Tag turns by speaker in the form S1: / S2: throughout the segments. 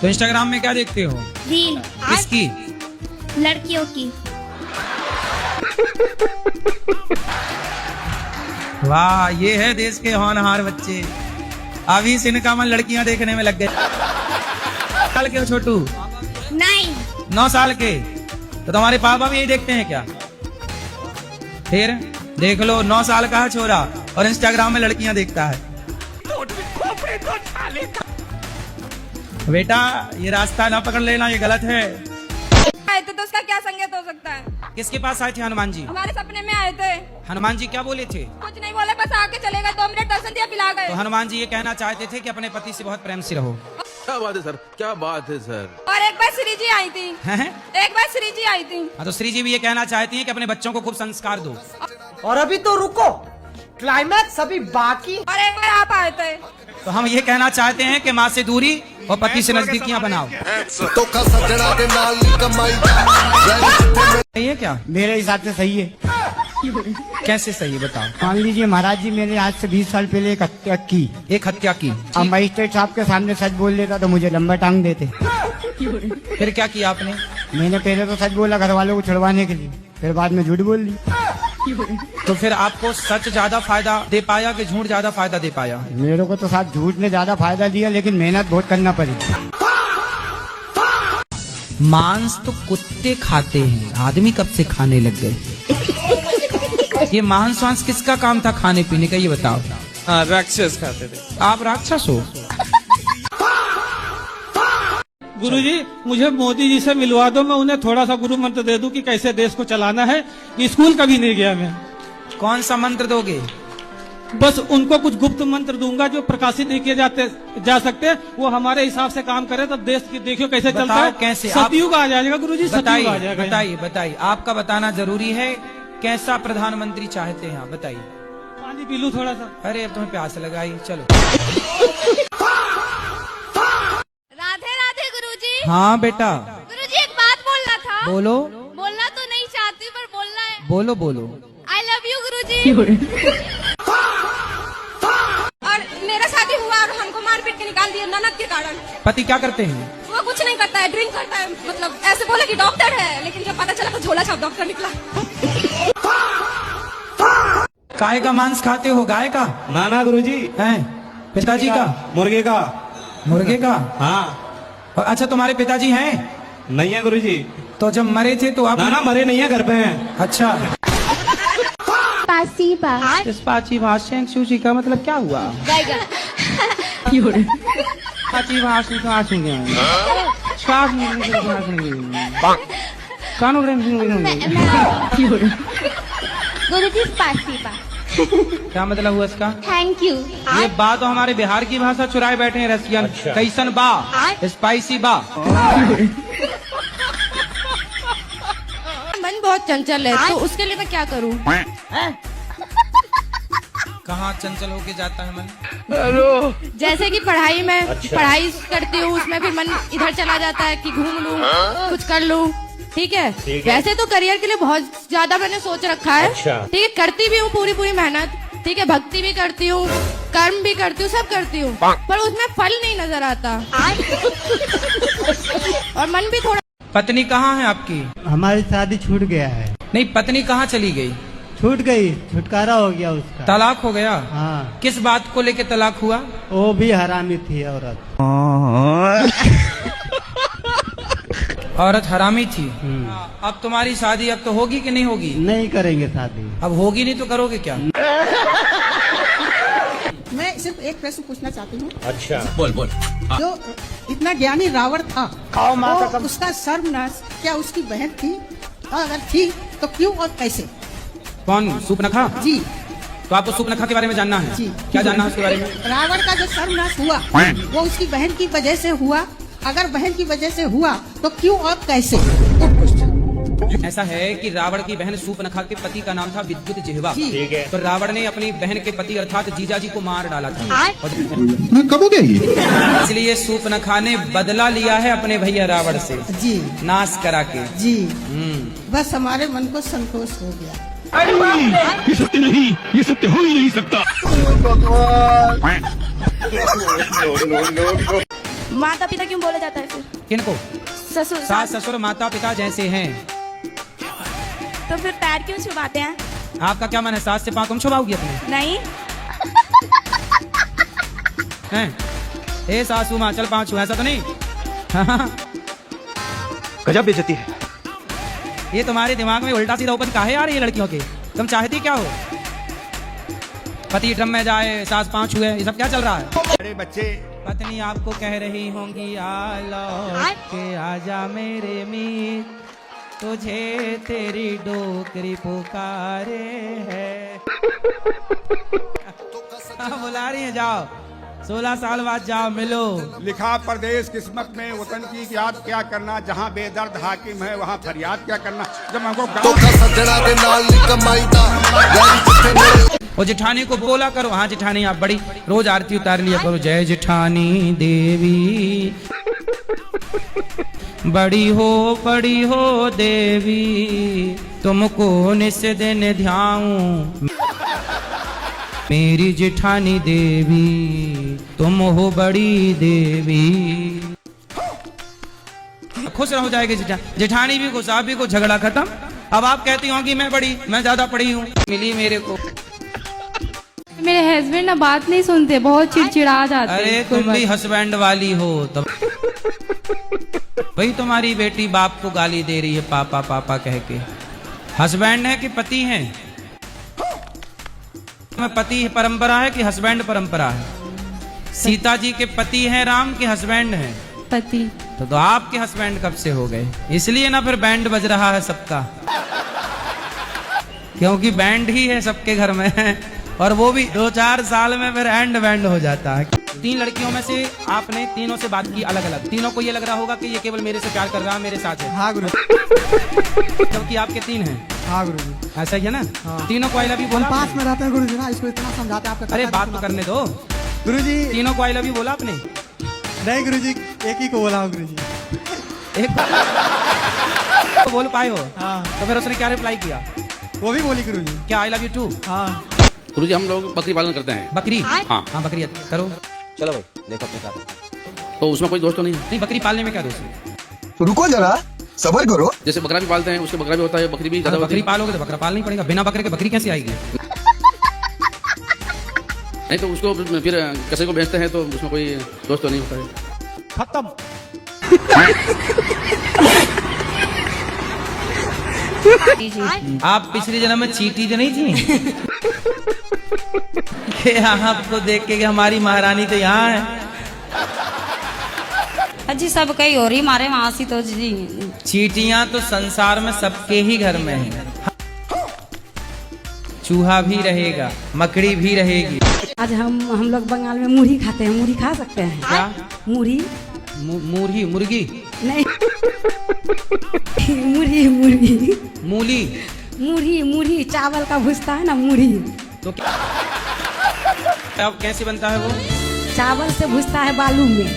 S1: तो इंस्टाग्राम में क्या देखते हो?
S2: रील।
S1: किसकी?
S2: लड़कियों की।
S1: वाह, ये है देश के होनहार बच्चे। अभी से इनका मन लड़कियां देखने में लग गए। साल के हो छोटू?
S2: 9
S1: साल के। तो तुम्हारे पापा भी यही देखते हैं क्या? फिर देख लो, 9 साल का है छोरा और इंस्टाग्राम में लड़कियां देखता है। बेटा, ये रास्ता ना पकड़ लेना, ये गलत है।
S3: आए थे तो उसका क्या संगत हो सकता है?
S1: किसके पास आए थे हनुमान जी?
S3: हमारे सपने में आए थे।
S1: हनुमान जी क्या बोले थे?
S3: कुछ नहीं बोले, बस आके चले गए, 2 मिनट दर्शन दिया, पिला गए।
S1: तो हनुमान जी ये कहना चाहते थे कि अपने पति से बहुत प्रेम से रहो।
S4: क्या बात है सर, क्या बात है सर।
S3: और एक बार श्री जी आई थी।
S1: हैं?
S3: एक बार श्री जी आई थी।
S1: हाँ, तो श्री जी भी ये कहना चाहती हैं कि अपने बच्चों को खूब संस्कार दो।
S5: और अभी तो रुको, क्लाइमैक्स अभी बाकी।
S3: और एक बार आप आए थे।
S1: तो हम ये कहना चाहते हैं कि माँ से दूरी और पति से नजदीकियाँ बनाओ। सही है क्या?
S6: मेरे हिसाब से सही है।
S1: कैसे सही है बताओ?
S6: मान लीजिए महाराज जी, मैंने आज से 20 साल पहले एक हत्या की।
S1: एक हत्या की,
S6: अब मजिस्ट्रेट साहब के सामने सच बोल लेता तो मुझे लंबा टांग देते।
S1: फिर क्या किया आपने?
S6: मैंने पहले तो सच बोला घर वालों को छुड़वाने के लिए, फिर बाद में झूठ बोल ली।
S1: तो फिर आपको सच ज्यादा फायदा दे पाया कि झूठ ज्यादा फायदा दे पाया?
S6: मेरे को तो साथ झूठ ने ज्यादा फायदा दिया, लेकिन मेहनत बहुत करना पड़ी।
S1: मांस तो कुत्ते खाते हैं, आदमी कब से खाने लग गए? ये मांस वांस किसका काम था खाने पीने का, ये बताओ।
S7: राक्षस खाते थे।
S1: आप राक्षस हो?
S7: गुरुजी, मुझे मोदी जी से मिलवा दो, मैं उन्हें थोड़ा सा गुरु मंत्र दे दूं कि कैसे देश को चलाना है। स्कूल कभी नहीं गया मैं।
S1: कौन सा मंत्र दोगे?
S7: बस उनको कुछ गुप्त मंत्र दूंगा जो प्रकाशित नहीं किए जा सकते। वो हमारे हिसाब से काम करे तो देश की देखियो कैसे चलता है।
S1: कैसे?
S7: सतयुग आ जाएगा गुरुजी, सतयुग आ जाएगा।
S1: बताइए बताइए, आपका बताना जरूरी है। कैसा प्रधानमंत्री चाहते हैं आप, बताइए।
S7: पानी पी लूं थोड़ा सा।
S1: अरे अब तुम्हें प्यास लगाई, चलो।
S3: राधे राधे गुरुजी।
S1: हाँ बेटा।
S3: गुरुजी, एक बात बोलना था।
S1: बोलो।
S3: बोलना तो नहीं चाहती पर बोलना है।
S1: बोलो बोलो।
S3: आई लव यू गुरुजी। और मेरा शादी हुआ और हमको मारपीट के निकाल दिया ननद के कारण।
S1: पति क्या करते हैं?
S3: वो कुछ नहीं करता है, ड्रिंक करता है। मतलब ऐसे बोला कि डॉक्टर है, लेकिन जब पता चला तो झोला छाप डॉक्टर निकला।
S1: गाय का मांस खाते हो? गाय का?
S8: नाना गुरुजी।
S1: हैं? पिताजी का?
S8: मुर्गे का।
S1: मुर्गे का?
S8: हाँ।
S1: और अच्छा, तुम्हारे पिताजी हैं?
S8: नहीं है गुरुजी।
S1: तो जब मरे थे तो आप?
S8: नाना मरे नहीं है, घर पे हैं।
S1: अच्छा।
S2: पासीबा।
S1: इस पाची भाष्य सूची का मतलब क्या हुआ? पाची भाष्य श्वास
S2: गुरुजी पासीबा।
S1: क्या मतलब हुआ इसका?
S2: Thank you.
S1: ये बा तो हमारे बिहार की भाषा चुराए बैठे हैं रसियन। अच्छा। कैसन बा? स्पाइसी बा।
S3: मन बहुत चंचल है, तो उसके लिए मैं क्या करूं?
S1: कहाँ चंचल होके जाता है मन?
S3: जैसे कि पढ़ाई में पढ़ाई करती हूँ, उसमें फिर मन इधर चला जाता है कि घूम लूं, कुछ कर लूं। ठीक है। वैसे तो करियर के लिए बहुत ज्यादा मैंने सोच रखा है। ठीक है, करती भी हूँ पूरी मेहनत। ठीक है, भक्ति भी करती हूँ, कर्म भी करती हूँ, सब करती हूँ, पर उसमें फल नहीं नजर आता। और मन भी थोड़ा।
S1: पत्नी कहाँ है आपकी?
S6: हमारी शादी छूट गया है।
S1: नहीं, पत्नी कहाँ चली गई?
S6: छूट गई, छुटकारा हो गया उसका।
S1: तलाक हो गया?
S6: हाँ।
S1: किस बात को लेके तलाक हुआ?
S6: वो भी हरामी थी औरत।
S1: औरत हरामी थी। अब तुम्हारी शादी अब तो होगी कि नहीं होगी?
S6: नहीं करेंगे शादी।
S1: अब होगी नहीं तो करोगे क्या?
S5: मैं सिर्फ एक प्रश्न पूछना चाहती हूँ।
S4: अच्छा, बोल बोल।
S5: जो इतना ज्ञानी रावण था, तो उसका सर्वनाश क्या उसकी बहन थी? अगर थी तो क्यों और कैसे?
S1: कौन? सूपनखा
S5: जी।
S1: तो आपको सूपनखा के बारे में जानना है?
S5: जी।
S1: क्या जानना है उसके बारे में?
S5: रावण का जो सर्वनाश हुआ वो उसकी बहन की वजह से हुआ। अगर बहन की वजह से हुआ तो क्यों और कैसे?
S1: ऐसा है कि रावण की बहन सूपनखा के पति का नाम था विद्युत जिह्वा।
S4: ठीक है।
S1: तो रावण ने अपनी बहन के पति अर्थात जीजाजी को मार डाला था।
S8: कब हो गया ये?
S1: इसलिए सूपनखा ने बदला लिया है अपने भैया रावण से,
S5: जी।
S1: नाश करा के।
S5: जी। बस हमारे मन को संतोष हो गया।
S8: ये सत्य नहीं, ये सत्य हो ही नहीं सकता।
S2: माता पिता क्यों बोला जाता है फिर?
S1: किनको?
S2: ससुर
S1: सास ससुर माता पिता जैसे हैं।
S2: तो फिर पैर क्यों छुपाते हैं?
S1: आपका क्या मन है, सास से पाँव तुम छुपाओगी अपने?
S2: नहीं।
S1: हैं? ए सासू माँ चल पाँव छू, ऐसा तो नहीं?
S8: गजब बेइज्जती है।
S1: ये तुम्हारे दिमाग में उल्टा सीधा ऊपर काहे आ रही है लड़कियों के? तुम चाहती क्या हो? पति ड्रम में जाए, सास पाँव छुए, ये सब क्या चल रहा है?
S8: अरे बच्चे,
S1: पत्नी आपको कह रही होंगी आ लौट के आजा मेरे मीत, तुझे तेरी डोकरी पुकारे है। बुला रही है, जाओ 16 साल बाद जाओ मिलो।
S9: लिखा परदेश किस्मत में वतन की याद क्या करना, जहाँ बेदर्द हाकिम है वहाँ फरियाद क्या करना। जब हमको
S1: वो जेठानी को बोला करो, हाँ जेठानी आप बड़ी रोज आरती उतार लिया करो, जय जेठानी देवी बड़ी हो देवी, तुमको निस दिन ध्याऊं मेरी जेठानी देवी, तुम हो बड़ी देवी। खुश रहो जाएगी जेठानी भी खुश, आप भी खुश, झगड़ा खत्म। अब आप कहती होंगी मैं बड़ी, मैं ज्यादा पढ़ी हूँ, मिली मेरे को।
S3: मेरे हस्बैंड ना बात नहीं सुनते, बहुत चिड़चिड़ा जाते हैं।
S1: अरे तुम भी हस्बैंड वाली हो तब वही तुम्हारी बेटी बाप को गाली दे रही है पापा पापा कह के। हस्बैंड है कि पति है? में पति परंपरा है कि हस्बैंड परंपरा है? सीता जी के पति हैं राम के हस्बैंड हैं?
S3: पति।
S1: तो आपके हस्बैंड कब से हो गए? इसलिए ना फिर बैंड बज रहा है सबका, क्योंकि बैंड ही है सबके घर में और वो भी 2-4 साल में फिर एंड बैंड हो जाता है। 3 लड़कियों में से आपने तीनों से बात की अलग अलग, तीनों को ये लग रहा होगा कि ये केवल मेरे से प्यार कर रहा है, मेरे साथ है।
S6: हाँ गुरु,
S1: जबकि आपके 3 हैं।
S6: हाँ गुरु जी,
S1: ऐसा ही है ना?
S6: हाँ।
S1: तीनों को आई लव यू बोला?
S6: पास में रहते हैं गुरु जी ना, इसको इतना समझाते हैं आपका।
S1: अरे बात तो करने दो
S6: गुरु जी।
S1: तीनों को आई लव यू बोला आपने?
S6: नहीं गुरु जी, एक ही को बोला गुरु जी।
S1: एक तो बोल पाए हो?
S6: हाँ।
S1: तो फिर उसने क्या रिप्लाई किया?
S6: वो भी बोली गुरु जी।
S1: क्या आई लव यू टू?
S6: हाँ
S4: गुरुजी हम लोग बकरी पालन करते हैं।
S1: बकरी?
S4: हाँ
S1: हाँ बकरी करो।
S10: चलो भाई देखो अपने साथ।
S4: तो उसमें कोई दोष तो नहीं है?
S1: नहीं, बकरी पालने में क्या दोष है?
S8: रुको जरा, सबर करो।
S4: जैसे बकरा भी पालते हैं, उसके बकरा भी होता है, बकरी भी ज्यादा
S1: बकरी पालोगे तो बकरा पालना ही पड़ेगा, बिना बकरे के बकरी कैसे आएगी?
S4: नहीं तो उसको फिर किसी को बेचते हैं तो उसमें कोई दोष तो नहीं होता है।
S6: खत्म।
S1: आप पिछले जन्म में चींटी जो नहीं थी कि आपको देख के हमारी महारानी तो यहाँ है।
S11: जी सब कहीं हो रही हमारे वहाँ से तो जी।
S1: चींटियां तो संसार में सबके ही घर में है। चूहा भी रहेगा, मकड़ी भी रहेगी।
S11: आज हम लोग बंगाल में मुरही खाते हैं, मुरही खा सकते हैं
S1: क्या?
S11: मुरही?
S1: मुरही? मुर्गी
S11: नहीं मुरही मुरही
S1: मूली
S11: मुरही मुरही चावल का भुजता है ना मुरही।
S1: तो क्या कैसे बनता है वो?
S11: चावल से भुजता है बालू में।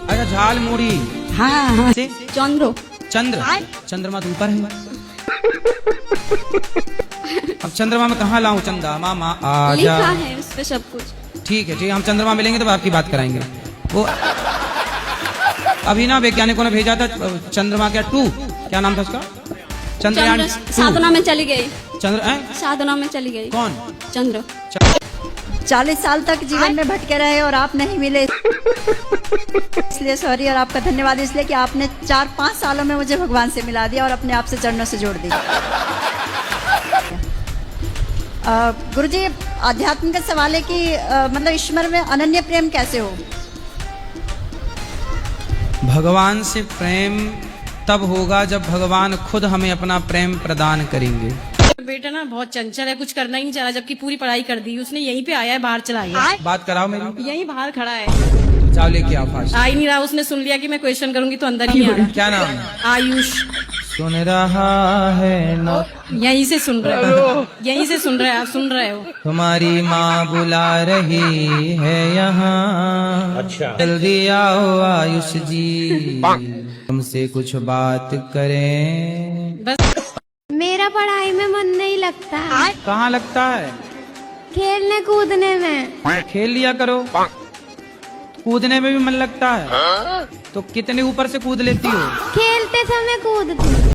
S1: अच्छा झाल मुड़ी।
S11: हाँ हाँ चंद्रो
S1: चंद्र चंद्रमा तो ऊपर है। अब चंद्रमा में कहाँ लाऊं? चंदा मामा आ जा।
S2: लिखा है उस पे सब कुछ।
S1: ठीक है, हम चंद्रमा मिलेंगे तो आपकी बात कराएंगे। वो अभी ना वैज्ञानिकों ने भेजा था चंद्रमा क्या 2, क्या नाम था उसका? चंद्रयान 2।
S2: साधना में चली गई।
S1: साधना
S2: में चली गई।
S1: कौन?
S2: चंद्र।
S11: 40 साल तक जीवन में भटके रहे और आप नहीं मिले, इसलिए सॉरी और आपका धन्यवाद इसलिए कि आपने 4-5 सालों में मुझे भगवान से मिला दिया और अपने आप से चरणों से जोड़ दिया। गुरुजी आध्यात्म का सवाल है कि मतलब ईश्वर में अनन्य प्रेम कैसे हो?
S1: भगवान से प्रेम तब होगा जब भगवान खुद हमें अपना प्रेम प्रदान करेंगे।
S11: बेटा ना बहुत चंचल है, कुछ करना ही नहीं चाह रहा, जबकि पूरी पढ़ाई कर दी उसने। यहीं पे आया है, बाहर चला गया।
S1: बात कराओ मेरी।
S11: यहीं बाहर खड़ा है।
S1: जाओ लेके आओ फास्ट।
S11: आ ही नहीं रहा, उसने सुन लिया कि मैं क्वेश्चन करूंगी तो अंदर ही आ रहा।
S1: क्या नाम?
S11: आयुष।
S1: सुन रहा है ना?
S11: यहीं से सुन रहे हो, यहीं से सुन रहे हैं, आप सुन रहे हो।
S1: तुम्हारी माँ बुला रही है यहाँ। अच्छा। जल्दी आओ आयुष जी, तुमसे कुछ बात करें।
S11: बस
S2: मेरा पढ़ाई में मन नहीं लगता।
S1: कहाँ लगता है?
S2: खेलने कूदने में।
S1: खेल लिया करो। कूदने में भी मन लगता है? तो कितने ऊपर से कूद लेती हो?
S2: खेलते समय कूदती